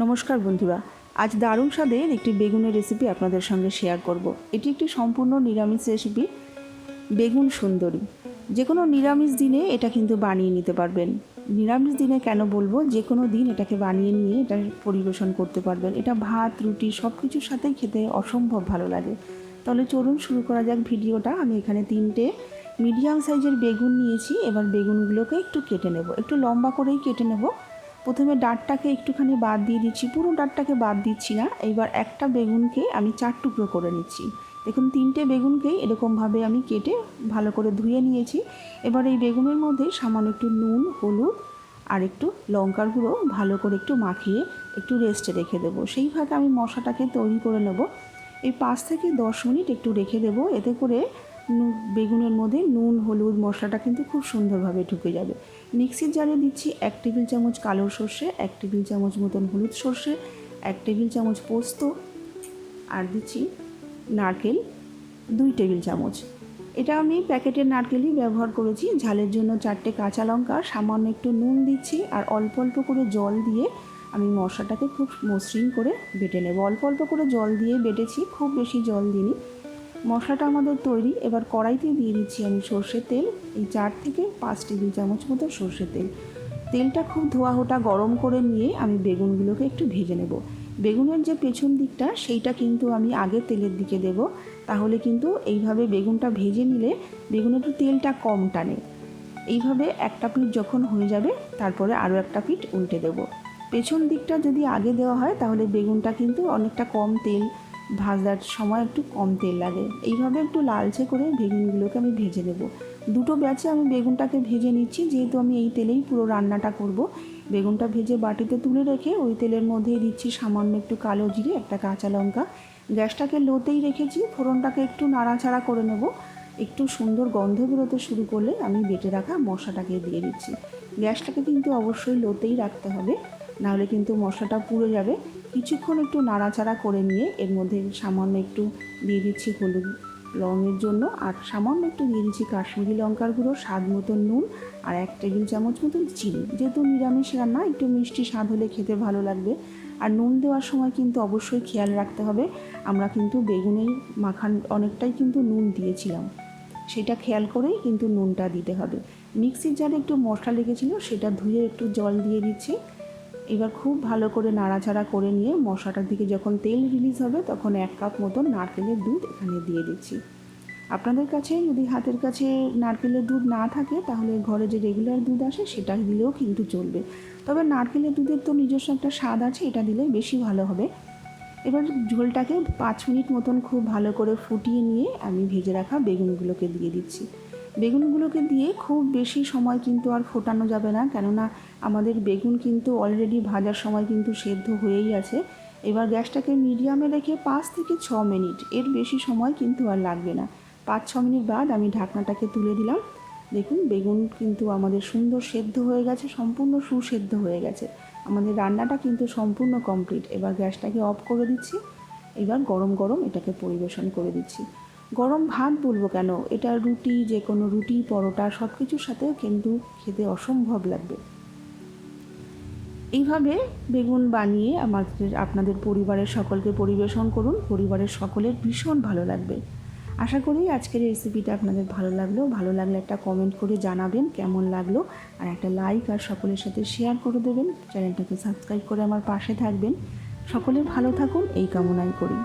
নমস্কার বন্ধুরা, আজ দারুণ স্বাদের একটি বেগুনের রেসিপি আপনাদের সঙ্গে শেয়ার করব। এটি একটি সম্পূর্ণ নিরামিষ রেসিপি, বেগুন সুন্দরী। যে কোনো নিরামিষ দিনে এটা কিন্তু বানিয়ে নিতে পারবেন। নিরামিষ দিনে কেন বলবো, যে কোনো দিন এটাকে বানিয়ে নিয়ে এটা পরিবেশন করতে পারবেন। এটা ভাত, রুটি সব কিছুর সাথেই খেতে অসম্ভব ভালো লাগে। তাহলে চলুন শুরু করা যাক ভিডিওটা। আমি এখানে 3টে মিডিয়াম সাইজের বেগুন নিয়েছি। এবার বেগুনগুলোকে একটু কেটে নেব, একটু লম্বা করেই কেটে নেব। প্রথমে ডাঁটটাকে একটুখানি বাদ দিয়ে দিচ্ছি, পুরো ডাঁটটাকে বাদ দিচ্ছি না। এইবার একটা বেগুনকে আমি 4 টুকরো করে নিচ্ছি। দেখুন 3টে বেগুনকেই এরকমভাবে আমি কেটে ভালো করে ধুয়ে নিয়েছি। এবার এই বেগুনের মধ্যে সামান্য একটু নুন, হলুদ আর একটু লঙ্কার গুঁড়ো ভালো করে একটু মাখিয়ে একটু রেস্টে রেখে দেবো। সেইভাবে আমি মশলাটাকে তৈরি করে নেব। এই 5 থেকে 10 মিনিট একটু রেখে দেবো। এতে করে বেগুনের মধ্যে নুন, হলুদ মশলাটা কিন্তু খুব সুন্দরভাবে ঢুকে যাবে। মিক্সির জারে দিচ্ছি 1 টেবিল চামচ কালো সর্ষে, 1 টেবিল চামচ মতন হলুদ সর্ষে, 1 টেবিল চামচ পোস্ত, আর দিচ্ছি নারকেল 2 টেবিল চামচ। এটা আমি প্যাকেটের নারকেলই ব্যবহার করেছি। ঝালের জন্য 4টে কাঁচা লঙ্কা, সামান্য একটু নুন দিচ্ছি আর অল্প অল্প করে জল দিয়ে আমি মশলাটাকে খুব মসৃণ করে বেটে নেব। অল্প অল্প করে জল দিয়ে বেটেছি, খুব বেশি জল দিইনি। মশলাটা আমাদের তৈরি। এবার কড়াইতে দিয়ে দিচ্ছি আমি সর্ষের তেল, এই 4 থেকে 5 টেবিল চামচ মতো সর্ষের তেল। তেলটা খুব ধোয়া হোটা গরম করে নিয়ে আমি বেগুনগুলোকে একটু ভেজে নেব। বেগুনের যে পেছন দিকটা সেইটা কিন্তু আমি আগে তেলের দিকে দেব, তাহলে কিন্তু এইভাবে বেগুনটা ভেজে নিলে বেগুনের একটু তেলটা কম টানে। এইভাবে একটা পিঠ যখন হয়ে যাবে তারপরে আরও একটা পিঠ উল্টে দেব। পেছন দিকটা যদি আগে দেওয়া হয় তাহলে বেগুনটা কিন্তু অনেকটা কম তেল, ভাজার সময় একটু কম তেল লাগে। এইভাবে একটু লালচে করে বেগুনগুলোকে আমি ভেজে নেব। 2টো ব্যাচে আমি বেগুনটাকে ভেজে নিচ্ছি, যেহেতু আমি এই তেলেই পুরো রান্নাটা করব। বেগুনটা ভেজে বাটিতে তুলে রেখে ওই তেলের মধ্যেই দিচ্ছি সামান্য একটু কালো জিরে, একটা কাঁচা লঙ্কা। গ্যাসটাকে লোতেই রেখেছি। ফোড়নটাকে একটু নাড়াচাড়া করে নেব। একটু সুন্দর গন্ধ বেরোতে শুরু করলে আমি বেটে রাখা মশলাটাকে দিয়ে দিচ্ছি। গ্যাসটাকে কিন্তু অবশ্যই লোতেই রাখতে হবে, নাহলে কিন্তু মশলাটা পুড়ে যাবে। কিছুক্ষণ একটু নাড়াচাড়া করে নিয়ে এর মধ্যে সামান্য একটু দিয়ে দিচ্ছি হলুদ রঙের জন্য, আর সামান্য একটু দিয়ে দিচ্ছি কাশ্মীরি লঙ্কার গুঁড়ো, স্বাদ মতন নুন আর 1 টেবিল চামচ মতন চিনি। যেহেতু নিরামিষ রান্না, একটু মিষ্টি স্বাদ হলে খেতে ভালো লাগবে। আর নুন দেওয়ার সময় কিন্তু অবশ্যই খেয়াল রাখতে হবে, আমরা কিন্তু বেগুনের মাখান অনেকটাই কিন্তু নুন দিয়েছিলাম, সেটা খেয়াল করেই কিন্তু নুনটা দিতে হবে। মিক্সির জারে একটু মশলা লেগেছিলো, সেটা ধুয়ে একটু জল দিয়ে দিচ্ছি। এবার খুব ভালো করে নাড়াচাড়া করে নিয়ে মশলাটার দিকে যখন তেল রিলিজ হবে তখন 1 কাপ মতন নারকেলের দুধ এখানে দিয়ে দিচ্ছি। আপনাদের কাছে যদি হাতের কাছে নারকেলের দুধ না থাকে তাহলে ঘরে যে রেগুলার দুধ আসে সেটা দিলেও কিন্তু চলবে। তবে নারকেলের দুধের তো নিজস্ব একটা স্বাদ আছে, এটা দিলে বেশি ভালো হবে। এবার ঝোলটাকে 5 মিনিট মতন খুব ভালো করে ফুটিয়ে নিয়ে আমি ভেজে রাখা বেগুনগুলোকে দিয়ে দিচ্ছি। বেগুনগুলোকে দিয়ে খুব বেশি সময় কিন্তু আর ফোটানো যাবে না, কেননা আমাদের বেগুন কিন্তু অলরেডি ভাজার সময় কিন্তু সেদ্ধ হয়েই আছে। এবার গ্যাসটাকে মিডিয়ামে রেখে 5 থেকে 6 মিনিট, এর বেশি সময় কিন্তু আর লাগবে না। 5-6 মিনিট বাদ আমি ঢাকনাটাকে তুলে দিলাম। দেখুন বেগুন কিন্তু আমাদের সুন্দর সেদ্ধ হয়ে গেছে, সম্পূর্ণ সুসেদ্ধ হয়ে গেছে। আমাদের রান্নাটা কিন্তু সম্পূর্ণ কমপ্লিট। এবার গ্যাসটাকে অফ করে দিচ্ছি। এবার গরম গরম এটাকে পরিবেশন করে দিচ্ছি। গরম ভাত বলবো কেন, এটা রুটি, যে কোনো রুটি, পরোটা সব কিছুর সাথেও কিন্তু খেতে অসম্ভব লাগবে। এইভাবে বেগুন বানিয়ে আপনাদের পরিবারের সকলকে পরিবেশন করুন, পরিবারের সকলের ভীষণ ভালো লাগবে। আশা করি আজকের এই রেসিপিটা আপনাদের ভালো লাগলে একটা কমেন্ট করে জানাবেন কেমন লাগলো, আর একটা লাইক আর সকলের সাথে শেয়ার করে দেবেন। চ্যানেলটাকে সাবস্ক্রাইব করে আমার পাশে থাকবেন। সকলে ভালো থাকুন এই কামনাই করি।